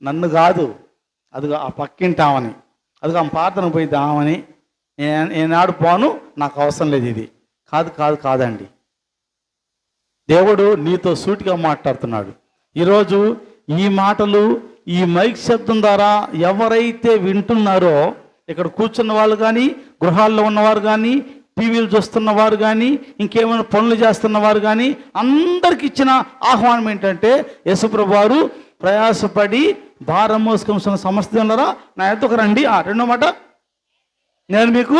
నన్ను కాదు, అదిగో ఆ పక్కింటి ఆమెని, అదిగో ఆమె ప్రార్థన పోయింది ఆమెని, ఏనాడు పోను, నాకు అవసరం లేదు. ఇది కాదండి. దేవుడు నీతో సూటిగా మాట్లాడుతున్నాడు. ఈరోజు ఈ మాటలు ఈ మైక్ శబ్దం ద్వారా ఎవరైతే వింటున్నారో, ఇక్కడ కూర్చున్న వాళ్ళు కానీ, గృహాల్లో ఉన్నవారు కానీ, టీవీలు చూస్తున్నవారు కానీ, ఇంకేమైనా పనులు చేస్తున్నవారు కానీ, అందరికి ఇచ్చిన ఆహ్వానం ఏంటంటే, యేసుప్రభు వారు ప్రయాసపడి భారం మోసుకొని సమస్య ఉన్నారా, నా ఎద్దకు రండి. రెండో మాట, నేను మీకు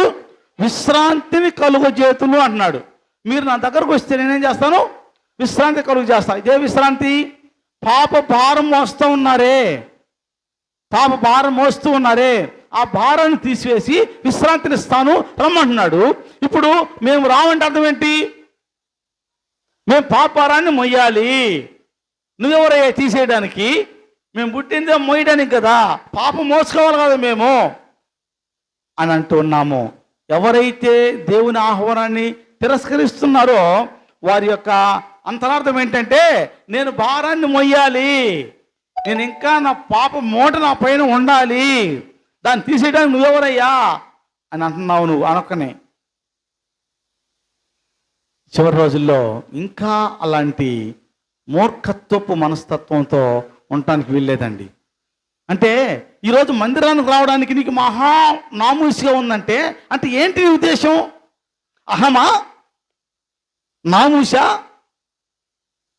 విశ్రాంతిని కలుగజేతును అంటున్నాడు. మీరు నా దగ్గరకు వస్తే నేనేం చేస్తాను? విశ్రాంతి కలుగు చేస్తాను. ఇదే విశ్రాంతి. పాప భారం మోస్తూ ఉన్నారే, ఆ భారాన్ని తీసివేసి విశ్రాంతిని ఇస్తాను రమ్మంటున్నాడు. ఇప్పుడు మేము రావంటే అర్థం ఏంటి? మేము పాప భారాన్ని మొయ్యాలి. నువ్వెవరయ్యా తీసేయడానికి? మేము పుట్టిందే మొయ్యడానికి కదా, పాపం మోసుకోవాలి కదా మేము అని అంటూ ఉన్నాము. ఎవరైతే దేవుని ఆహ్వానాన్ని తిరస్కరిస్తున్నారో వారి యొక్క అంతరార్థం ఏంటంటే, నేను భారాన్ని మొయ్యాలి, నేను ఇంకా నా పాప మూట నా పైన ఉండాలి, దాన్ని తీసేయడానికి నువ్వెవరయ్యా అని అంటున్నావు నువ్వు అనొక్కనే. చివరి రోజుల్లో ఇంకా అలాంటి మూర్ఖత్వపు మనస్తత్వంతో ఉండటానికి వీల్లేదండి. అంటే ఈరోజు మందిరానికి రావడానికి నీకు మహా నామూసిగా ఉందంటే, అంటే ఏంటి ఉద్దేశం? అహమా, నామూసా,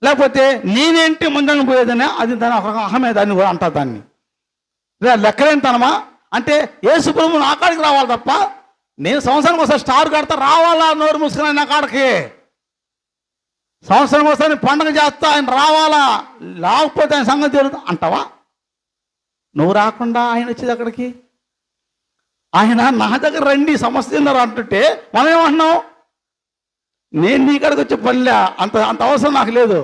లేకపోతే నేనేంటి మందిరానికి పోయేదనే అది దాని అహమే, దాన్ని కూడా అంటా. దాన్ని లెక్కలేంతనమా అంటే యేసు ప్రభువు నా కాడికి రావాలి తప్ప, నేను సంవత్సరానికి ఒకసారి స్టార్ కడతా రావాలా, నోరు మూసుకుని నా కాడికి సంవత్సరం ఒకసారి పండుగ చేస్తా, ఆయన రావాలా, లేకపోతే ఆయన సంగతి జరుగుతా అంటావా? నువ్వు రాకుండా ఆయన వచ్చేది అక్కడికి? ఆయన నా దగ్గర రండి సమస్య ఉన్నారు అంటుంటే మనం ఏమంటున్నావు? నేను నీ కాడికి వచ్చే పనిలే, అంత అవసరం నాకు లేదు.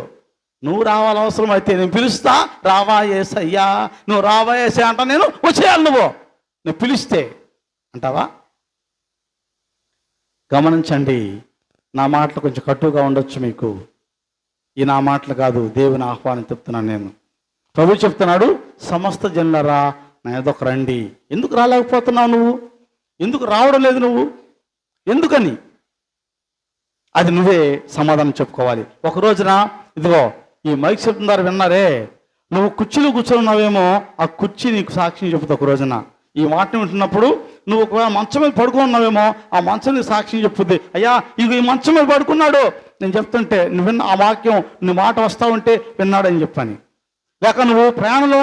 నువ్వు రావాలి, అవసరం అయితే నేను పిలుస్తా, రావా యేసయ్యా, నువ్వు రావా యేసయ్యా అంటా, నేను వచ్చేయాలి. నువ్వు పిలిస్తే అంటావా? గమనించండి, నా మాటలు కొంచెం కట్టుగా ఉండొచ్చు మీకు. ఈ నా మాటలు కాదు, దేవుని ఆహ్వానం చెప్తున్నాను నేను. ప్రభు చెప్తున్నాడు, సమస్త జనులరా నా ఎదొక రండి. ఎందుకు రాలేకపోతున్నావు నువ్వు? ఎందుకు రావడం లేదు నువ్వు? ఎందుకని? అది నువ్వే సమాధానం చెప్పుకోవాలి. ఒక రోజున ఇదిగో ఈ మైక్ శబ్దం ద్వారా విన్నారే, నువ్వు కుర్చీలో కూర్చొని ఆ కుర్చీ నీకు సాక్ష్యం చెప్తా. ఒక రోజున ఈ మాటను వింటున్నప్పుడు నువ్వు ఒకవేళ మంచం మీద పడుకున్నావేమో, ఆ మంచం నీకు సాక్ష్యం చెప్పుద్ది. అయ్యా ఇక ఈ మంచం మీద పడుకున్నాడు, నేను చెప్తుంటే నువ్వు విన్న ఆ వాక్యం, నీ మాట వస్తా ఉంటే విన్నాడని చెప్పని. లేక నువ్వు ప్రయాణంలో